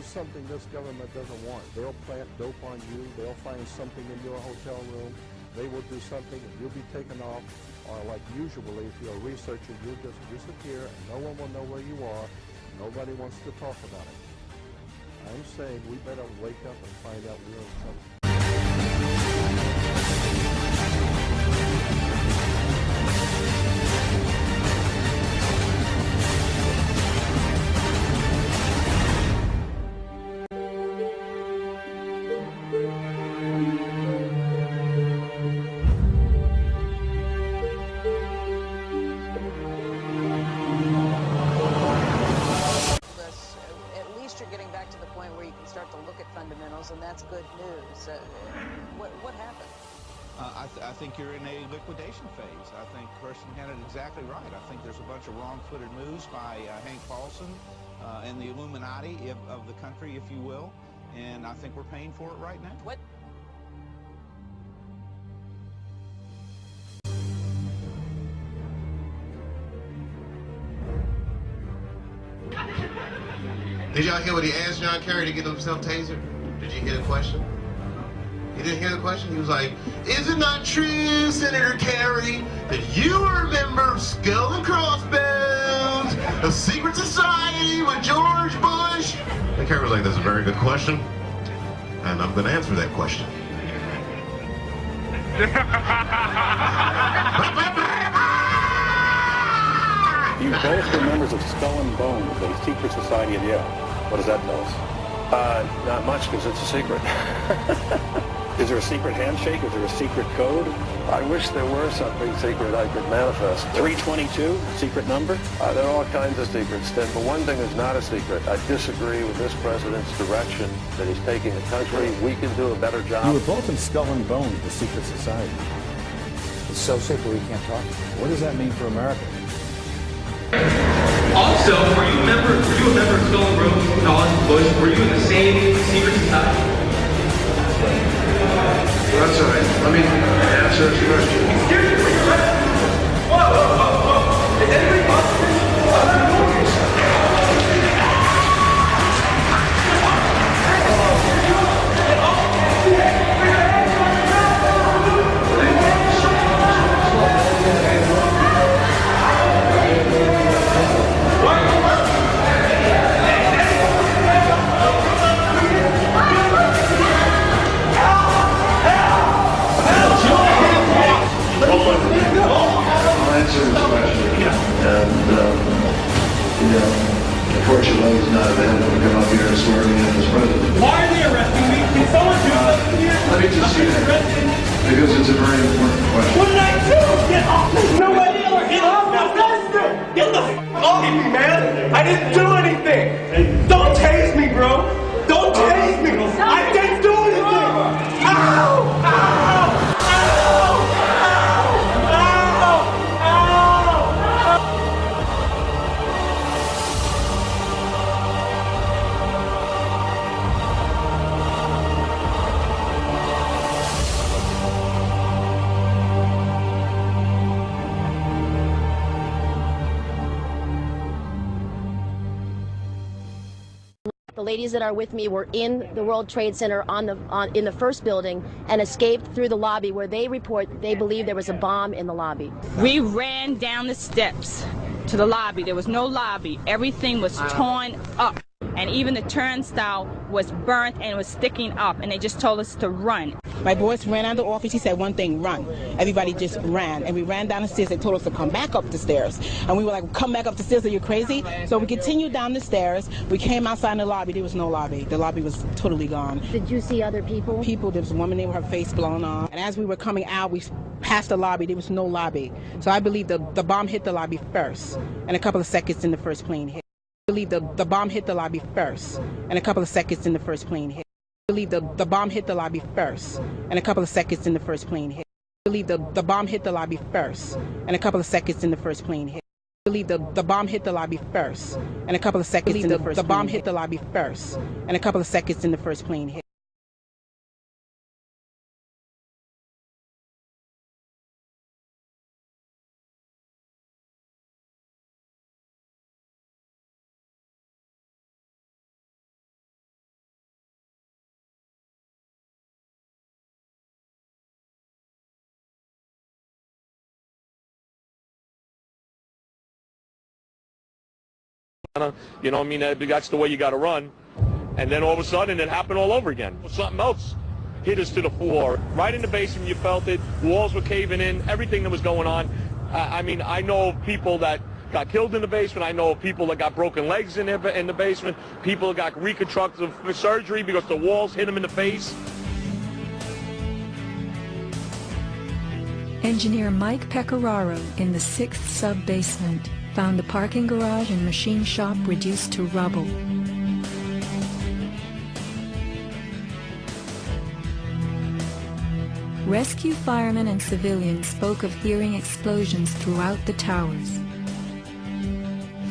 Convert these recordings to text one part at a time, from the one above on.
Something this government doesn't want. They'll plant dope on you. They'll find something in your hotel room. They will do something and you'll be taken off. Or like usually, if you're a researcher, you'll just disappear and no one will know where you are. Nobody wants to talk about it. I'm saying we better wake up and find out we're in trouble. And that's good news. What happened? I think you're in a liquidation phase. I think Kirsten had it exactly right. I think there's a bunch of wrong-footed moves by Hank Paulson and the Illuminati of the country, if you will, and I think we're paying for it right now. What? Did y'all hear what he asked John Kerry to get himself tasered? Did you hear the question? You didn't hear the question? He was like, is it not true, Senator Kerry, that you are a member of Skull and Crossbones, a secret society with George Bush? And Kerry was like, that's a very good question, and I'm going to answer that question. You both were members of Skull and Bones, a secret society at Yale. What does that tell us? Not much, because it's a secret. Is there a secret handshake? Is there a secret code? I wish there were something secret I could manifest. 322, secret number? There are all kinds of secrets, Ted, but one thing is not a secret. I disagree with this president's direction that he's taking the country. We can do a better job. You were both in Skull and Bones, the secret society. It's so secret we can't talk. What does that mean for America? Also, were you a member of Skull and Bones, College, Bush? Were you in the same secret society? That's all right. Let me answer this question. Excuse me, whoa, whoa, whoa, whoa. Is anybody Unfortunately, he's not available to come up here and swear me in as president. Why are they arresting me? Can someone do something here? Let me just see that. Because it's a very important question. What did I do? Get off! There's no way to get off my sister! Get the f*** off me, man! I didn't do anything! Don't tase me, bro! Don't tase me! I didn't do anything! Ow! Ow! Ow! Ow! The ladies that are with me were in the World Trade Center in the first building and escaped through the lobby where they believe there was a bomb in the lobby. We ran down the steps to the lobby. There was no lobby. Everything was torn up. And even the turnstile was burnt and was sticking up, and they just told us to run. My boss ran out of the office. He said one thing, run. Everybody just ran. And we ran down the stairs. They told us to come back up the stairs. And we were like, come back up the stairs, are you crazy? So we continued down the stairs. We came outside in the lobby. There was no lobby. The lobby was totally gone. Did you see other people? People, there was a woman there with her face blown off. And as we were coming out, we passed the lobby. There was no lobby. So I believe the bomb hit the lobby first. And a couple of seconds, the first plane hit. I believe the bomb hit the lobby first. And a couple of seconds, the first plane hit. I believe the bomb hit the lobby first. And a couple of seconds, the first plane hit. I believe the bomb hit the lobby first. And a couple of seconds, the first plane hit. I believe the bomb hit the lobby first. And a couple of seconds, the bomb hit the lobby first. And a couple of seconds, the first plane hit. You know, I mean, that's the way you got to run. And then all of a sudden, it happened all over again. Something else hit us to the floor. Right in the basement, you felt it. Walls were caving in, everything that was going on. I mean, I know of people that got killed in the basement. I know of people that got broken legs in the basement. People that got reconstructive surgery because the walls hit them in the face. Engineer Mike Pecoraro in the 6th sub-basement found the parking garage and machine shop reduced to rubble. Rescue firemen and civilians spoke of hearing explosions throughout the towers.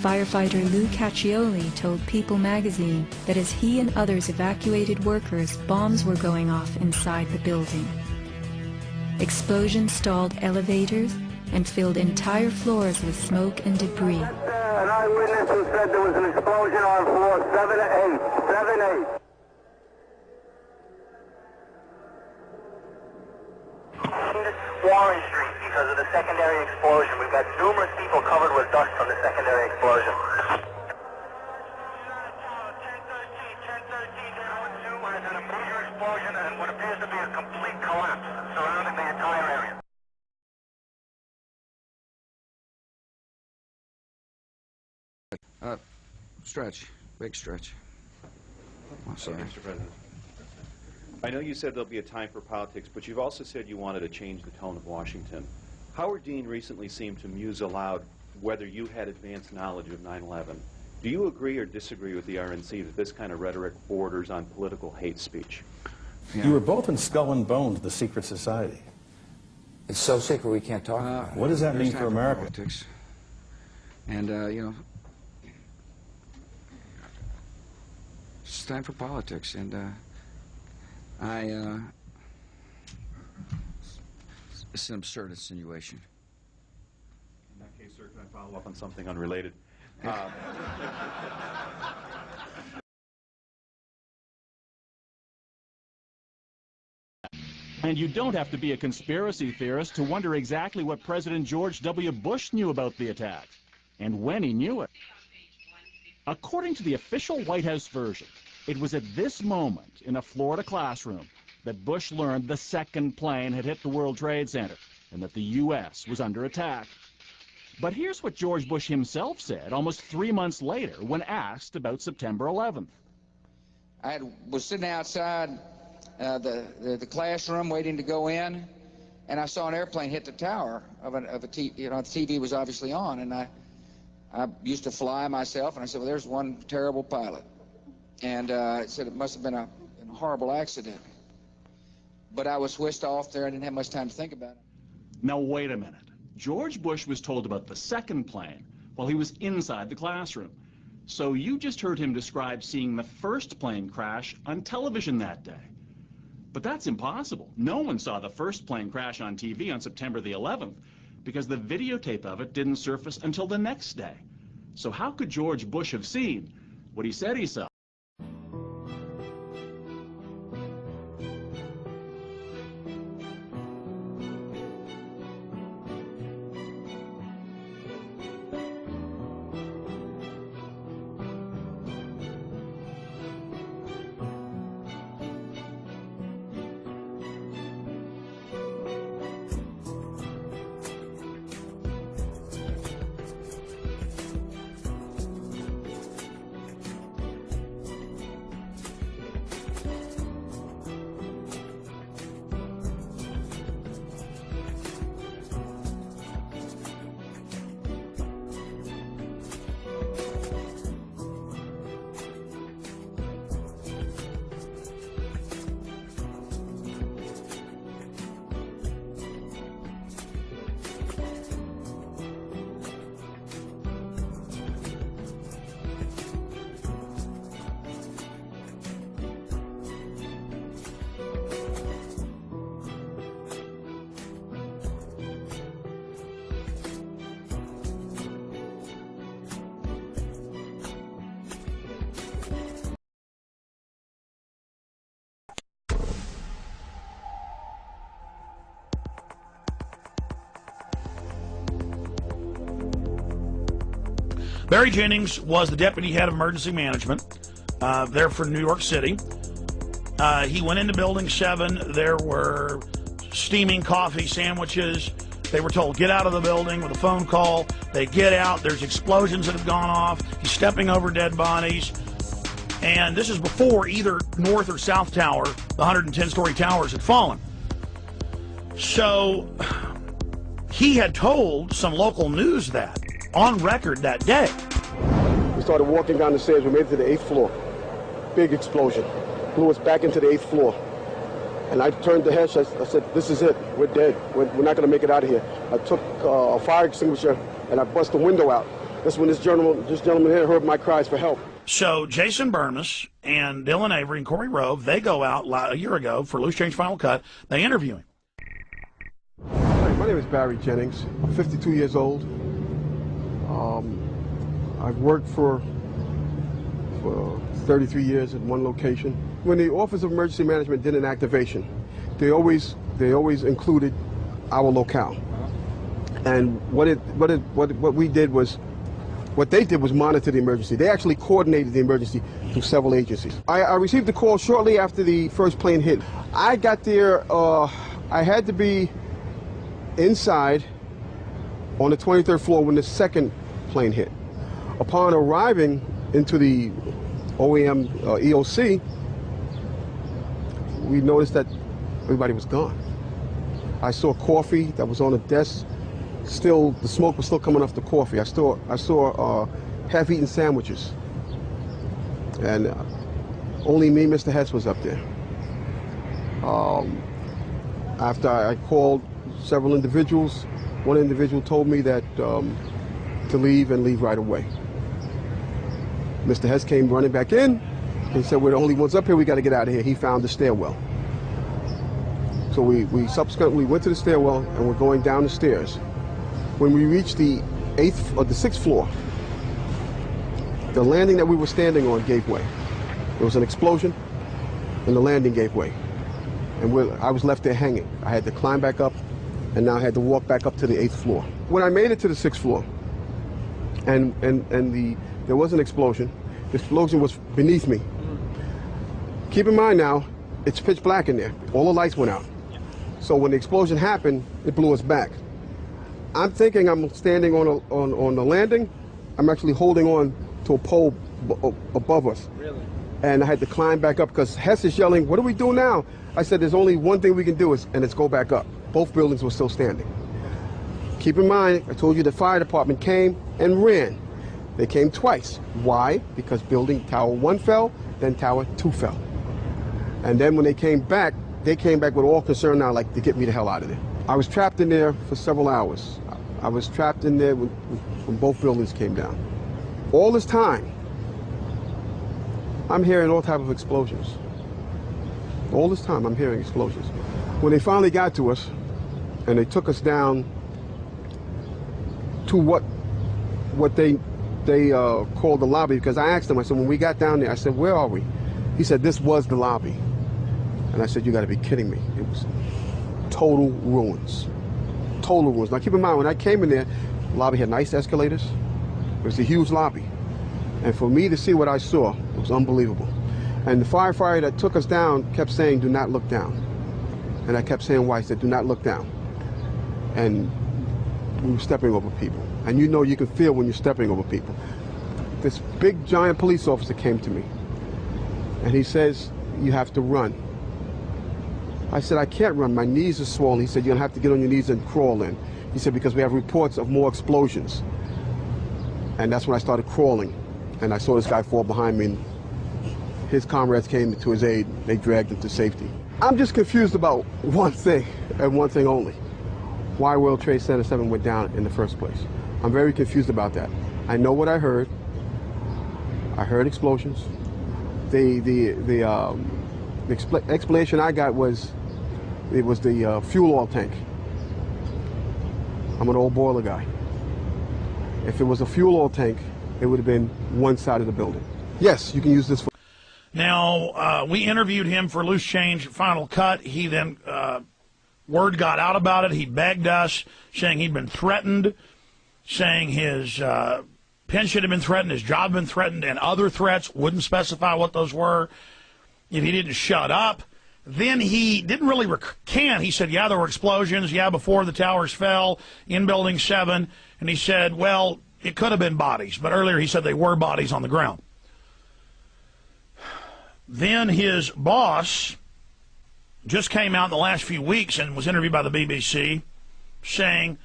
Firefighter Lou Caccioli told People magazine that as he and others evacuated workers, bombs were going off inside the building. Explosions stalled elevators and filled entire floors with smoke and debris. An eyewitness who said there was an explosion on floor 7-8. 7-8. Warren Street because of the secondary explosion. We've got numerous people covered with dust from the secondary explosion. 1013 has had a major explosion and what appears to be a complete collapse surrounding the entire area. Stretch. Big stretch. I'm sorry. Mr. President. I know you said there'll be a time for politics, but you've also said you wanted to change the tone of Washington. Howard Dean recently seemed to muse aloud whether you had advanced knowledge of 9/11. Do you agree or disagree with the RNC that this kind of rhetoric borders on political hate speech? Yeah. You were both in Skull and Bones, the secret society. It's so secret we can't talk about it. What does that mean for America? Politics. And, you know, it's time for politics, and it's an absurd insinuation. In that case, sir, can I follow up on something unrelated? And you don't have to be a conspiracy theorist to wonder exactly what President George W. Bush knew about the attack, and when he knew it. According to the official White House version, it was at this moment in a Florida classroom that Bush learned the second plane had hit the World Trade Center and that the U.S. was under attack. But here's what George Bush himself said almost 3 months later when asked about September 11th. I was sitting outside the classroom waiting to go in, and I saw an airplane hit the tower of a TV. You know, the TV was obviously on, and I used to fly myself, and I said, well, there's one terrible pilot. And it said it must have been a horrible accident. But I was whisked off there. I didn't have much time to think about it. Now, wait a minute. George Bush was told about the second plane while he was inside the classroom. So you just heard him describe seeing the first plane crash on television that day. But that's impossible. No one saw the first plane crash on TV on September the 11th because the videotape of it didn't surface until the next day. So how could George Bush have seen what he said he saw? Barry Jennings was the deputy head of emergency management there for New York City. He went into Building 7. There were steaming coffee, sandwiches. They were told, get out of the building with a phone call. They get out. There's explosions that have gone off. He's stepping over dead bodies. And this is before either North or South Tower, the 110-story towers, had fallen. So he had told some local news that, on record that day. We started walking down the stairs. We made it to the 8th floor. Big explosion. Blew us back into the 8th floor. And I turned to Hesh. I said, this is it. We're dead. We're not going to make it out of here. I took a fire extinguisher and I bust the window out. That's when this gentleman here heard my cries for help. So Jason Bermas and Dylan Avery and Corey Rove, they go out a year ago for Loose Change Final Cut. They interview him. Hi, my name is Barry Jennings. I'm 52 years old. I've worked for 33 years in one location. When the Office of Emergency Management did an activation, they always included our locale. And what they did was monitor the emergency. They actually coordinated the emergency through several agencies. I received the call shortly after the first plane hit. I got there, I had to be inside on the 23rd floor when the second plane hit. Upon arriving into the OEM EOC, we noticed that everybody was gone. I saw coffee that was on the desk. Still, the smoke was still coming off the coffee. I saw half-eaten sandwiches. And only me, Mr. Hess, was up there. After I called several individuals, one individual told me that to leave and leave right away. Mr. Hess came running back in and said, we're the only ones up here, we got to get out of here. He found the stairwell. So we subsequently went to the stairwell and we're going down the stairs. When we reached the 8th or the 6th floor, the landing that we were standing on gave way. There was an explosion and the landing gave way. And I was left there hanging. I had to climb back up and now I had to walk back up to the 8th floor. When I made it to the 6th floor and there was an explosion, the explosion was beneath me. Keep in mind now, it's pitch black in there. All the lights went out. So when the explosion happened, it blew us back. I'm thinking I'm standing on the landing. I'm actually holding on to a pole above us. Really? And I had to climb back up because Hess is yelling, what do we do now? I said, there's only one thing we can do, and it's go back up. Both buildings were still standing. Keep in mind, I told you the fire department came and ran. They came twice. Why? Because building Tower 1 fell, then Tower 2 fell. And then when they came back with all concern now, like, to get me the hell out of there. I was trapped in there for several hours. I was trapped in there when both buildings came down. All this time, I'm hearing all types of explosions. All this time, I'm hearing explosions. When they finally got to us, and they took us down to what they called the lobby, because I asked them, I said, when we got down there, I said, where are we? He said, this was the lobby. And I said, you gotta be kidding me. It was total ruins. Total ruins. Now keep in mind, when I came in there, the lobby had nice escalators. It was a huge lobby. And for me to see what I saw, it was unbelievable. And the firefighter that took us down kept saying, do not look down. And I kept saying why. He said, do not look down. And we were stepping over people. And you know you can feel when you're stepping over people. This big giant police officer came to me. And he says, you have to run. I said, I can't run. My knees are swollen. He said, you're going to have to get on your knees and crawl in. He said, because we have reports of more explosions. And that's when I started crawling. And I saw this guy fall behind me. And his comrades came to his aid. They dragged him to safety. I'm just confused about one thing, and one thing only. Why World Trade Center 7 went down in the first place. I'm very confused about that. I know what I heard. I heard explosions. The explanation I got was it was the fuel oil tank. I'm an old boiler guy. If it was a fuel oil tank, it would have been one side of the building. Yes, you can use this for... Now, we interviewed him for Loose Change Final Cut. He then, word got out about it. He begged us, saying he'd been threatened, saying his pension had been threatened, his job had been threatened, and other threats, wouldn't specify what those were. If he didn't shut up, then he didn't really recant. He said, yeah, there were explosions, yeah, before the towers fell in Building 7. And he said, well, it could have been bodies. But earlier he said they were bodies on the ground. Then his boss just came out in the last few weeks and was interviewed by the BBC saying,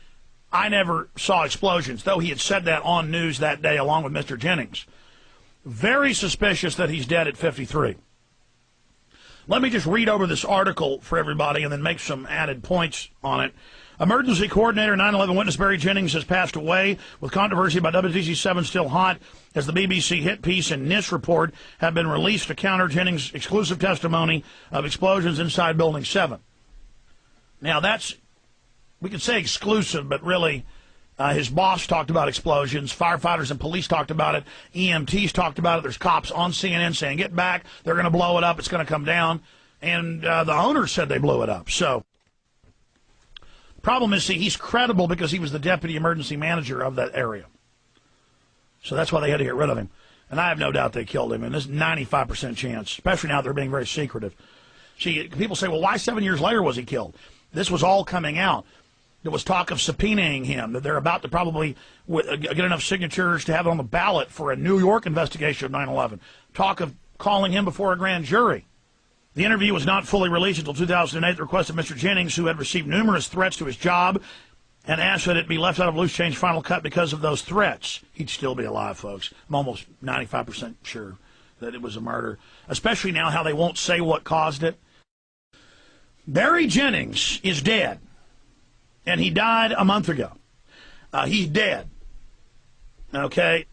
I never saw explosions, though he had said that on news that day along with Mr. Jennings. Very suspicious that he's dead at 53. Let me just read over this article for everybody and then make some added points on it. Emergency coordinator 9/11 witness Barry Jennings has passed away, with controversy about WTC7 still hot as the BBC hit piece and NIST report have been released to counter Jennings' exclusive testimony of explosions inside Building 7. Now that's, we could say exclusive, but really his boss talked about explosions. Firefighters and police talked about it. EMTs talked about it. There's cops on CNN saying, get back. They're going to blow it up. It's going to come down. And the owner said they blew it up. So problem is, see, he's credible because he was the deputy emergency manager of that area. So that's why they had to get rid of him. And I have no doubt they killed him. And there's 95% chance, especially now they're being very secretive. See, people say, well, why 7 years later was he killed? This was all coming out. There was talk of subpoenaing him, that they're about to probably get enough signatures to have it on the ballot for a New York investigation of 9/11. Talk of calling him before a grand jury. The interview was not fully released until 2008 at the request of Mr. Jennings, who had received numerous threats to his job and asked that it be left out of Loose Change Final Cut because of those threats. He'd still be alive, folks. I'm almost 95% sure that it was a murder, especially now how they won't say what caused it. Barry Jennings is dead. And he died a month ago. He's dead. Okay?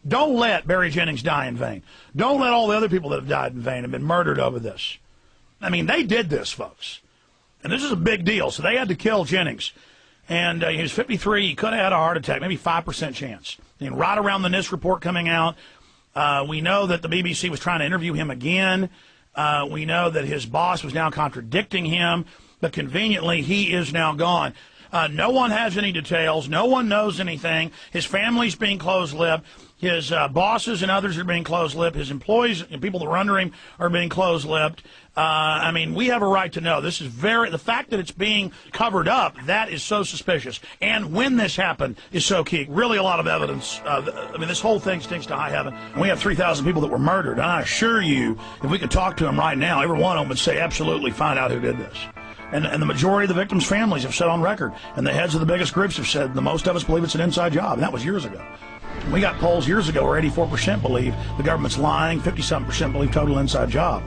Don't let Barry Jennings die in vain. Don't let all the other people that have died in vain and been murdered over this. I mean, they did this, folks. And this is a big deal. So they had to kill Jennings. And he was 53. He could have had a heart attack, maybe 5% chance. And right around the NIST report coming out, we know that the BBC was trying to interview him again. We know that his boss was now contradicting him. But conveniently, he is now gone. No one has any details. No one knows anything. His family's being closed-lipped. His bosses and others are being closed-lipped. His employees and people that were under him are being closed-lipped. I mean, we have a right to know. This is the fact that it's being covered up, that is so suspicious. And when this happened is so key. Really a lot of evidence. I mean, this whole thing stinks to high heaven. And we have 3,000 people that were murdered. And I assure you, if we could talk to them right now, every one of them would say, absolutely, find out who did this. And the majority of the victims' families have said on record, and the heads of the biggest groups have said, the most of us believe it's an inside job, and that was years ago. We got polls years ago where 84% believe the government's lying, 57% believe total inside job.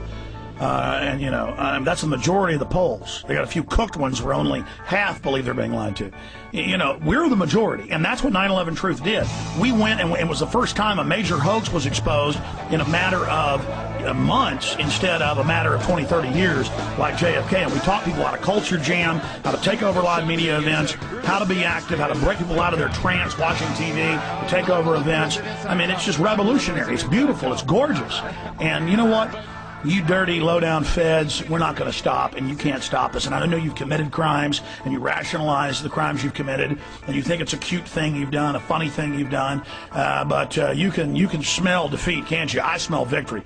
And, you know, that's the majority of the polls. They got a few cooked ones where only half believe they're being lied to. You know, we're the majority, and that's what 9/11 Truth did. We went, and it was the first time a major hoax was exposed in a matter of months instead of a matter of 20, 30 years like JFK. And we taught people how to culture jam, how to take over live media events, how to be active, how to break people out of their trance watching TV, to take over events. I mean, it's just revolutionary. It's beautiful. It's gorgeous. And you know what? You dirty, low-down feds, we're not going to stop, and you can't stop us. And I know you've committed crimes, and you rationalize the crimes you've committed, and you think it's a cute thing you've done, a funny thing you've done, but you can smell defeat, can't you? I smell victory.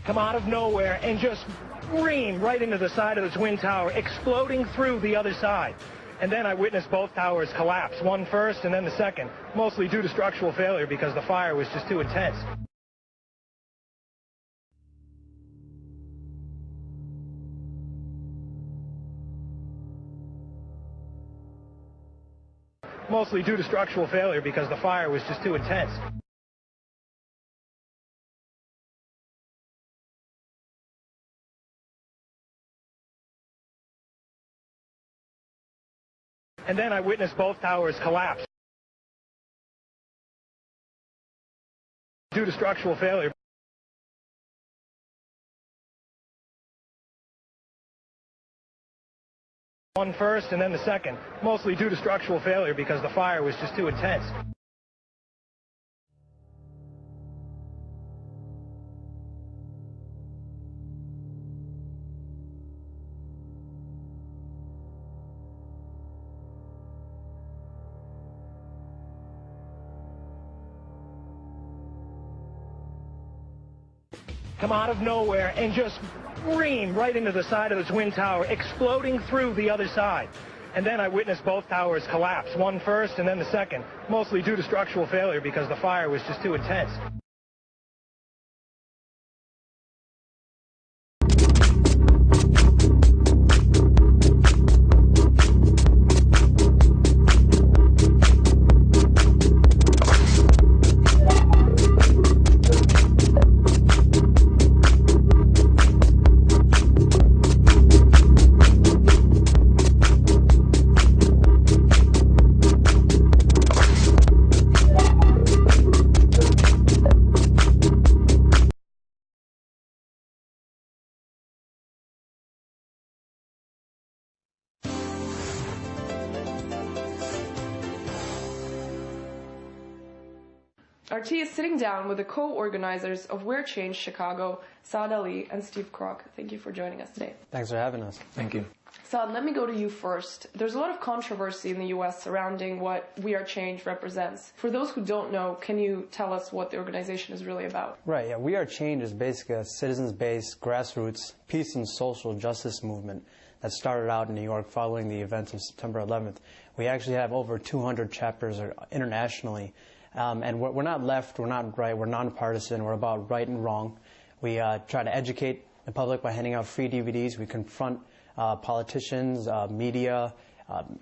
Come out of nowhere and just scream right into the side of the Twin Tower, exploding through the other side. And then I witnessed both towers collapse, one first and then the second, mostly due to structural failure because the fire was just too intense. Mostly due to structural failure because the fire was just too intense. and then I witnessed both towers collapse due to structural failure. One first and then the second, mostly due to structural failure because the fire was just too intense. Come out of nowhere and just scream right into the side of the Twin Tower, exploding through the other side. And then I witnessed both towers collapse, one first and then the second, mostly due to structural failure because the fire was just too intense. RT is sitting down with the co-organizers of We're Change Chicago, Saad Ali and Steve Kroc. Thank you for joining us today. Thanks for having us. Thank you. Saad, let me go to you first. There's a lot of controversy in the U.S. surrounding what We Are Change represents. For those who don't know, can you tell us what the organization is really about? Right, yeah. We Are Change is basically a citizens-based, grassroots, peace and social justice movement that started out in New York following the events of September 11th. We actually have over 200 chapters internationally. And we're not left, we're not right, we're nonpartisan, we're about right and wrong. We try to educate the public by handing out free DVDs. We confront politicians, media,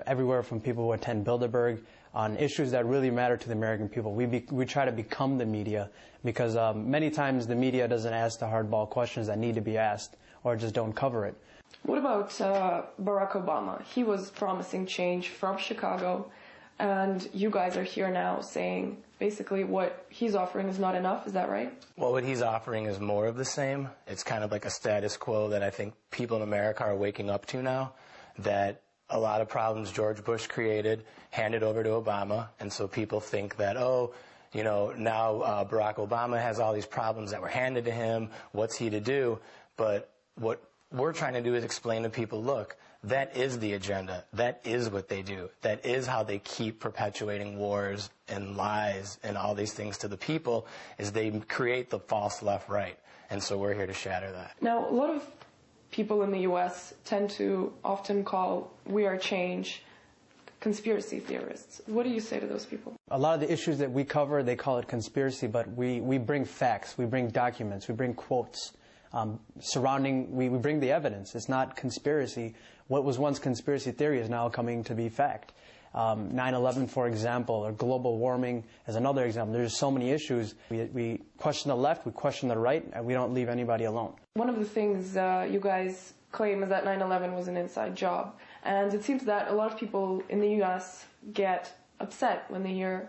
everywhere from people who attend Bilderberg on issues that really matter to the American people. We try to become the media because many times the media doesn't ask the hardball questions that need to be asked or just don't cover it. What about Barack Obama? He was promising change from Chicago, and you guys are here now saying basically what he's offering is not enough. Is that right? Well, what he's offering is more of the same. It's kind of like a status quo that I think people in America are waking up to now, that a lot of problems George Bush created handed over to Obama, and so people think that, oh, you know, now Barack Obama has all these problems that were handed to him. What's he to do? But what we're trying to do is explain to people, look, that is the agenda. That is what they do. That is how they keep perpetuating wars and lies and all these things to the people, is they create the false left-right. And so we're here to shatter that. Now, a lot of people in the U.S. tend to often call We Are Change conspiracy theorists. What do you say to those people? A lot of the issues that we cover, they call it conspiracy, but we bring facts, we bring documents, we bring quotes. We bring the evidence. It's not conspiracy. What was once conspiracy theory is now coming to be fact. 9/11, for example, or global warming is another example. There's so many issues. We question the left, we question the right, and we don't leave anybody alone. One of the things you guys claim is that 9/11 was an inside job. And it seems that a lot of people in the U.S. get upset when they hear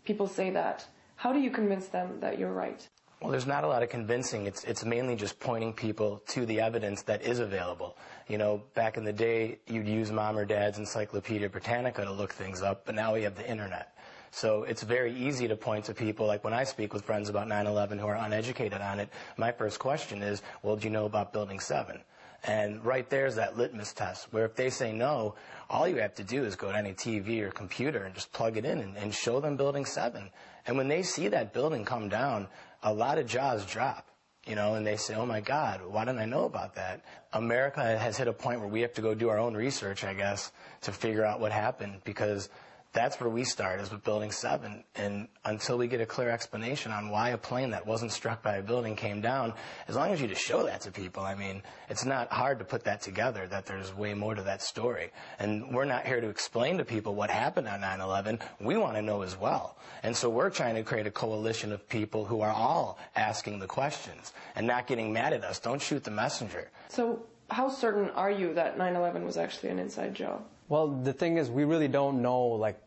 people say that. How do you convince them that you're right? Well, there's not a lot of convincing. It's mainly just pointing people to the evidence that is available. You know, back in the day, you'd use Mom or Dad's Encyclopedia Britannica to look things up, but now we have the internet. So it's very easy to point to people, like when I speak with friends about 9/11 who are uneducated on it, my first question is, well, do you know about Building 7? And right there's that litmus test, where if they say no, all you have to do is go to any TV or computer and just plug it in and show them Building 7. And when they see that building come down, a lot of jaws drop, you know, and they say, oh my God, why didn't I know about that? America has hit a point where we have to go do our own research, I guess, to figure out what happened, because that's where we start, is with Building 7. And until we get a clear explanation on why a plane that wasn't struck by a building came down, as long as you just show that to people, I mean, it's not hard to put that together, that there's way more to that story. And we're not here to explain to people what happened on 9/11. We want to know as well. And so we're trying to create a coalition of people who are all asking the questions and not getting mad at us. Don't shoot the messenger. So how certain are you that 9/11 was actually an inside job? Well, the thing is, we really don't know like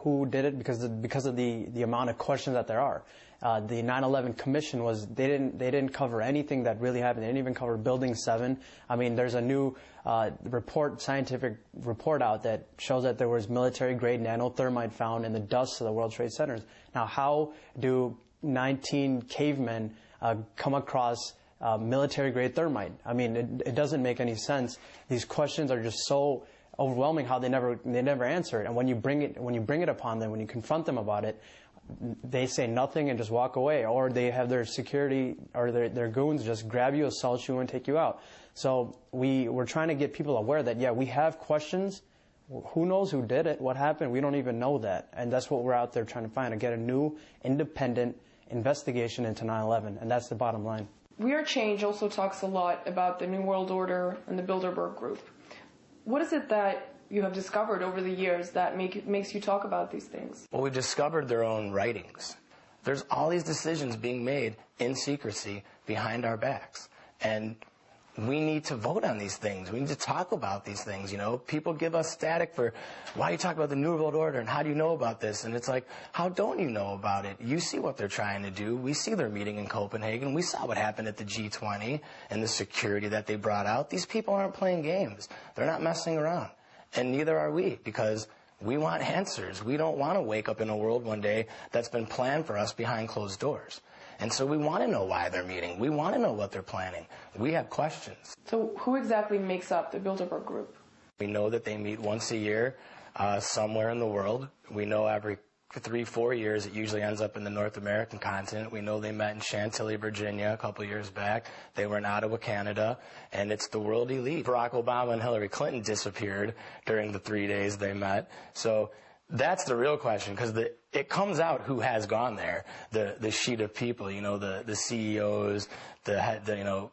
who did it because of the amount of questions that there are. The 9/11 Commission they didn't cover anything that really happened. They didn't even cover Building 7. I mean, there's a new scientific report out that shows that there was military-grade nanothermite found in the dust of the World Trade Centers. Now, how do 19 cavemen come across military-grade thermite? I mean, it doesn't make any sense. These questions are just so overwhelming how they never answer it. And when you bring it upon them, when you confront them about it, they say nothing and just walk away, or they have their security or their goons just grab you, assault you, and take you out. So we're trying to get people aware that, yeah, we have questions. Who knows who did it? What happened? We don't even know that. And that's what we're out there trying to find, to get a new independent investigation into 9/11. And that's the bottom line. We Are Change also talks a lot about the New World Order and the Bilderberg Group. What is it that you have discovered over the years that makes you talk about these things? Well, we discovered their own writings. There's all these decisions being made in secrecy behind our backs. And we need to vote on these things. We need to talk about these things, you know. People give us static for, why do you talk about the New World Order and how do you know about this? And it's like, how don't you know about it? You see what they're trying to do. We see their meeting in Copenhagen. We saw what happened at the G20 and the security that they brought out. These people aren't playing games. They're not messing around. And neither are we, because we want answers. We don't want to wake up in a world one day that's been planned for us behind closed doors. And so we want to know why they're meeting. We want to know what they're planning. We have questions. So who exactly makes up the Bilderberg Group? We know that they meet once a year somewhere in the world. We know every 3-4 years it usually ends up in the North American continent. We know they met in Chantilly, Virginia a couple years back. They were in Ottawa, Canada. And it's the world elite. Barack Obama and Hillary Clinton disappeared during the 3 days they met. So that's the real question, because it comes out who has gone there. The sheet of people, you know, the CEOs, the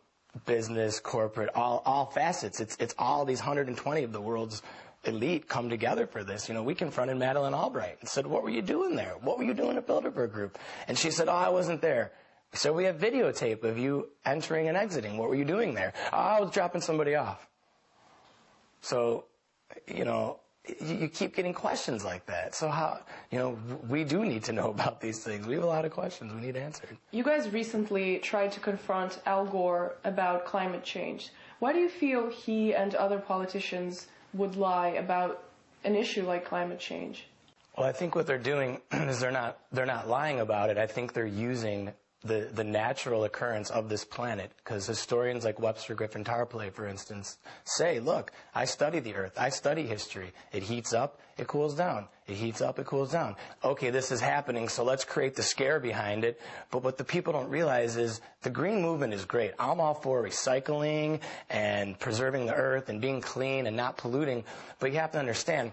business, corporate, all facets. It's all these 120 of the world's elite come together for this. You know, we confronted Madeleine Albright and said, what were you doing there? What were you doing at Bilderberg Group? And she said, I wasn't there. So we have videotape of you entering and exiting. What were you doing there? I was dropping somebody off. So, you know, you keep getting questions like that. So how, you know, we do need to know about these things. We have a lot of questions we need answered. You guys recently tried to confront Al Gore about climate change. Why do you feel he and other politicians would lie about an issue like climate change? Well, I think what they're doing is they're not lying about it. I think they're using the natural occurrence of this planet, because historians like Webster Griffin Tarpley, for instance, say, look, I study the Earth, I study history. It heats up, it cools down. It heats up, it cools down. Okay, this is happening, so let's create the scare behind it. But what the people don't realize is the green movement is great. I'm all for recycling and preserving the Earth and being clean and not polluting. But you have to understand,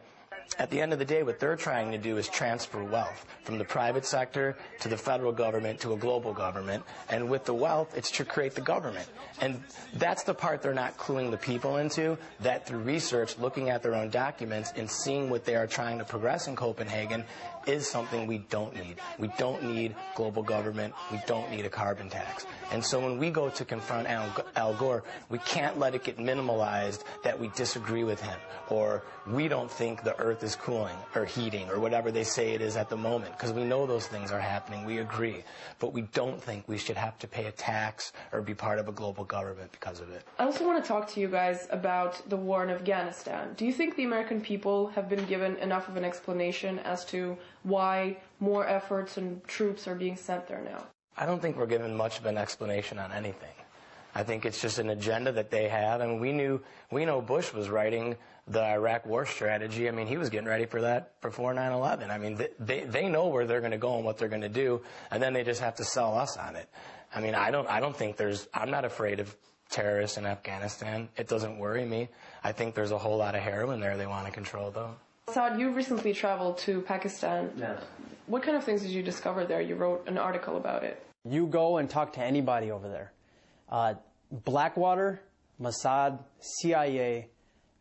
at the end of the day, what they're trying to do is transfer wealth from the private sector to the federal government to a global government. And with the wealth, it's to create the government. And that's the part they're not cluing the people into, that through research, looking at their own documents and seeing what they are trying to progress in Copenhagen is something we don't need. We don't need global government. We don't need a carbon tax. And so when we go to confront Al Gore, we can't let it get minimalized that we disagree with him, or we don't think the Earth is cooling or heating or whatever they say it is at the moment, because we know those things are happening. We agree. But we don't think we should have to pay a tax or be part of a global government because of it. I also want to talk to you guys about the war in Afghanistan. Do you think the American people have been given enough of an explanation as to why more efforts and troops are being sent there now? I don't think we're given much of an explanation on anything. I think it's just an agenda that they have. I mean, we know Bush was writing the Iraq war strategy. I mean, he was getting ready for that before 9/11. I mean, they know where they're going to go and what they're going to do, and then they just have to sell us on it. I mean, I don't think I'm not afraid of terrorists in Afghanistan. It doesn't worry me. I think there's a whole lot of heroin there they want to control, though. Saad, you recently traveled to Pakistan. Yes. What kind of things did you discover there? You wrote an article about it. You go and talk to anybody over there. Blackwater, Mossad, CIA,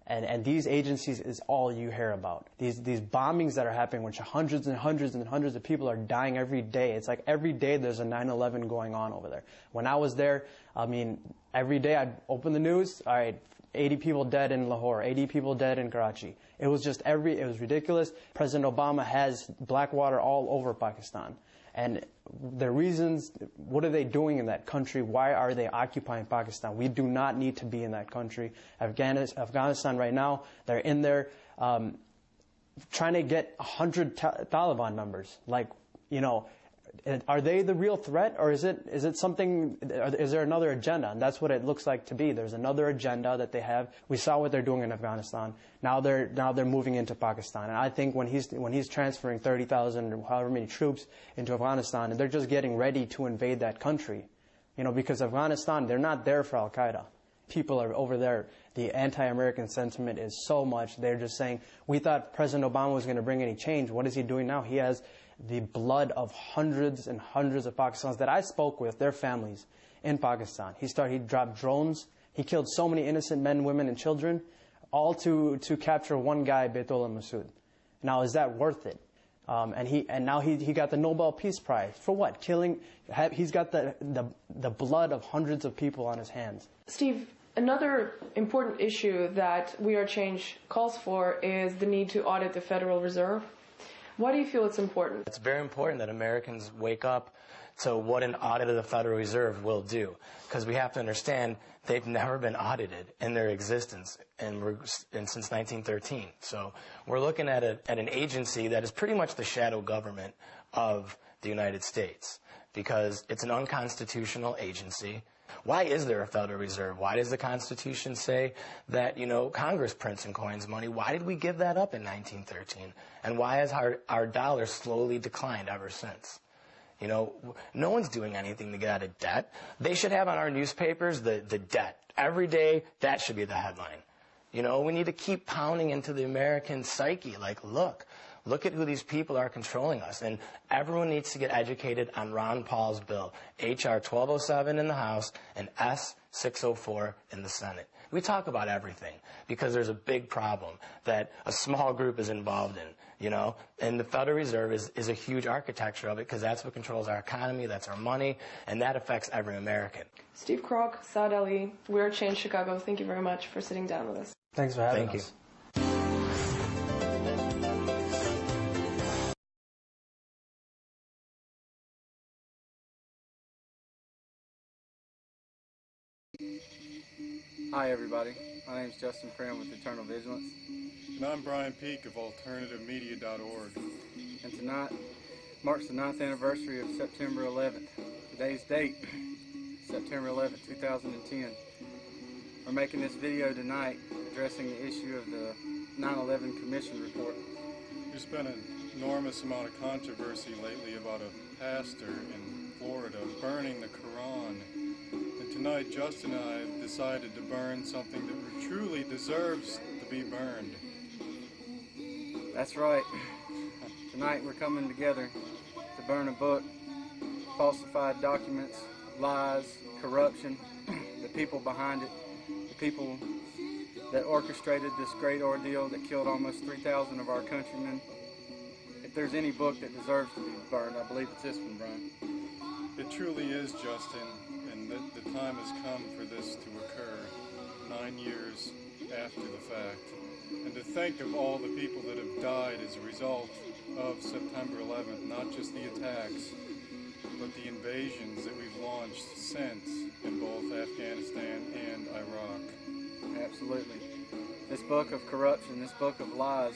and these agencies is all you hear about. These bombings that are happening, which hundreds and hundreds and hundreds of people are dying every day. It's like every day there's a 9/11 going on over there. When I was there, I mean, every day I'd open the news, all right, 80 people dead in Lahore, 80 people dead in Karachi. It was just it was ridiculous. President Obama has black water all over Pakistan. And the reasons, what are they doing in that country? Why are they occupying Pakistan? We do not need to be in that country. Afghanistan right now, they're in there trying to get 100 Taliban members. Like, you know, are they the real threat, or is it something? Is there another agenda? And that's what it looks like to be. There's another agenda that they have. We saw what they're doing in Afghanistan. Now they're moving into Pakistan. And I think when he's transferring 30,000 or however many troops into Afghanistan, and they're just getting ready to invade that country, you know, because Afghanistan, they're not there for Al Qaeda. People are over there. The anti-American sentiment is so much. They're just saying, we thought President Obama was going to bring any change. What is he doing now? He has the blood of hundreds and hundreds of Pakistanis that I spoke with, their families in Pakistan. He dropped drones. He killed so many innocent men, women, and children, all to capture one guy, Baitullah Masood. Now, is that worth it? And now he got the Nobel Peace Prize for what? Killing. He's got the blood of hundreds of people on his hands. Steve, another important issue that We Are Change calls for is the need to audit the Federal Reserve. Why do you feel it's important? It's very important that Americans wake up to what an audit of the Federal Reserve will do. Because we have to understand they've never been audited in their existence and since 1913. So we're looking at an agency that is pretty much the shadow government of the United States, because it's an unconstitutional agency. Why is there a Federal Reserve? Why does the Constitution say that, you know, Congress prints and coins money? Why did we give that up in 1913? And why has our dollar slowly declined ever since? You know, no one's doing anything to get out of debt. They should have on our newspapers the debt. Every day, that should be the headline. You know, we need to keep pounding into the American psyche, like, look at who these people are controlling us. And everyone needs to get educated on Ron Paul's bill, H.R. 1207 in the House and S. 604 in the Senate. We talk about everything because there's a big problem that a small group is involved in, you know, and the Federal Reserve is a huge architecture of it, because that's what controls our economy, that's our money, and that affects every American. Steve Kroc, Saad Ali, We Are Change Chicago, thank you very much for sitting down with us. Thanks for having us. Thank you. Hi everybody, my name is Justin Prim with Eternal Vigilance. And I'm Brian Peake of AlternativeMedia.org. And tonight marks the 9th anniversary of September 11th. Today's date, September 11th, 2010. We're making this video tonight addressing the issue of the 9/11 Commission report. There's been an enormous amount of controversy lately about a pastor in Florida burning the Quran. And tonight, Justin and I have decided to burn something that truly deserves to be burned. That's right. Tonight we're coming together to burn a book, falsified documents, lies, corruption, the people behind it, the people that orchestrated this great ordeal that killed almost 3,000 of our countrymen. If there's any book that deserves to be burned, I believe it's this one, Brian. It truly is, Justin, and the time has come for this to occur 9 years after the fact. And to think of all the people that have died as a result of September 11th, not just the attacks, but the invasions that we've launched since in both Afghanistan and Iraq. Absolutely. This book of corruption, this book of lies,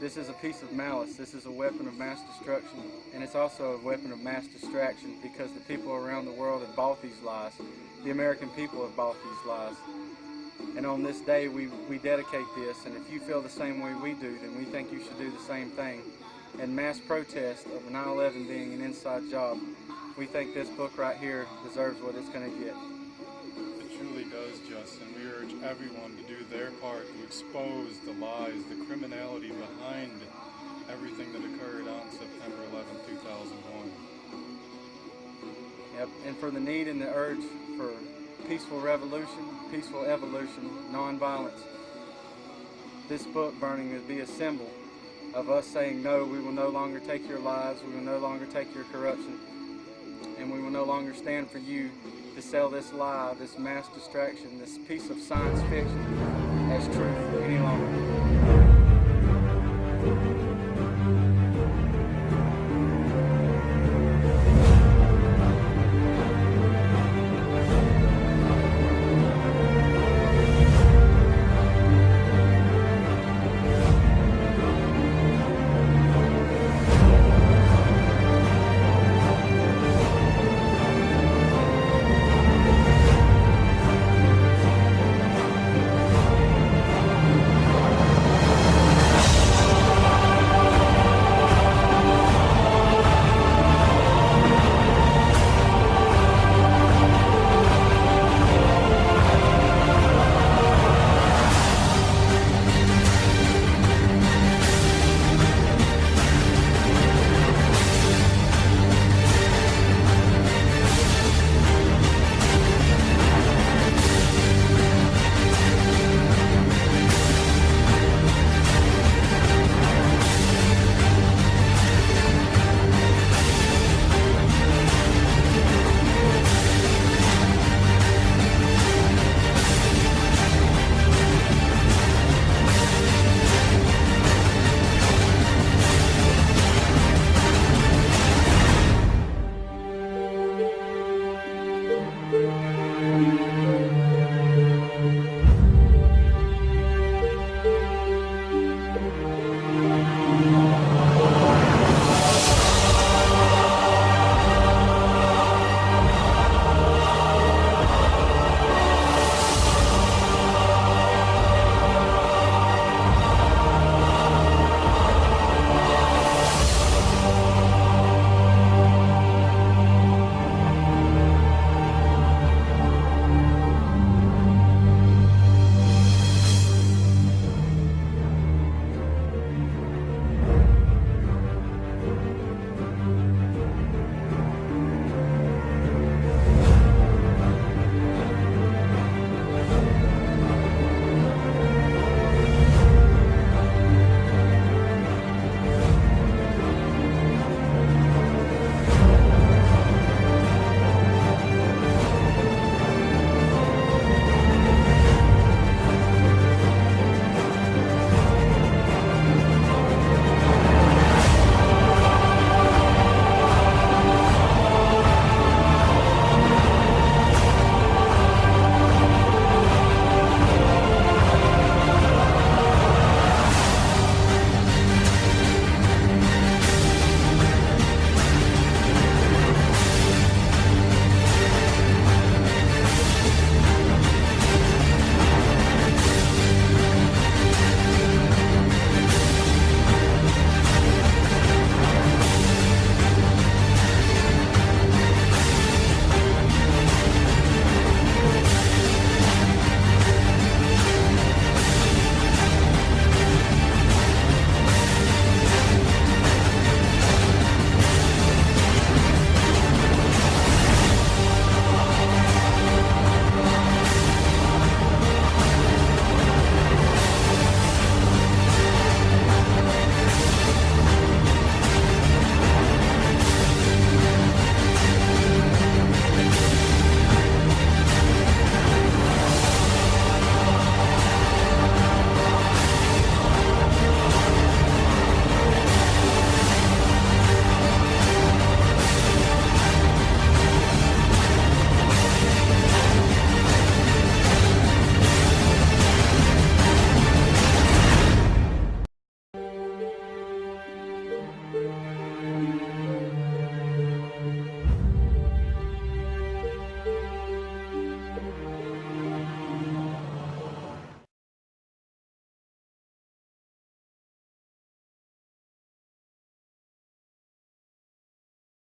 this is a piece of malice. This is a weapon of mass destruction, and it's also a weapon of mass distraction, because the people around the world have bought these lies. The American people have bought these lies. And on this day, we dedicate this, and if you feel the same way we do, then we think you should do the same thing. In mass protest of 9/11 being an inside job, we think this book right here deserves what it's going to get. It truly does, Justin. We urge everyone to do their part to expose the lies, the criminality behind everything that occurred on September 11, 2001. Yep, and for the need and the urge for peaceful revolution, peaceful evolution, nonviolence. This book burning would be a symbol of us saying, no, we will no longer take your lives, we will no longer take your corruption, and we will no longer stand for you to sell this lie, this mass distraction, this piece of science fiction as truth any longer.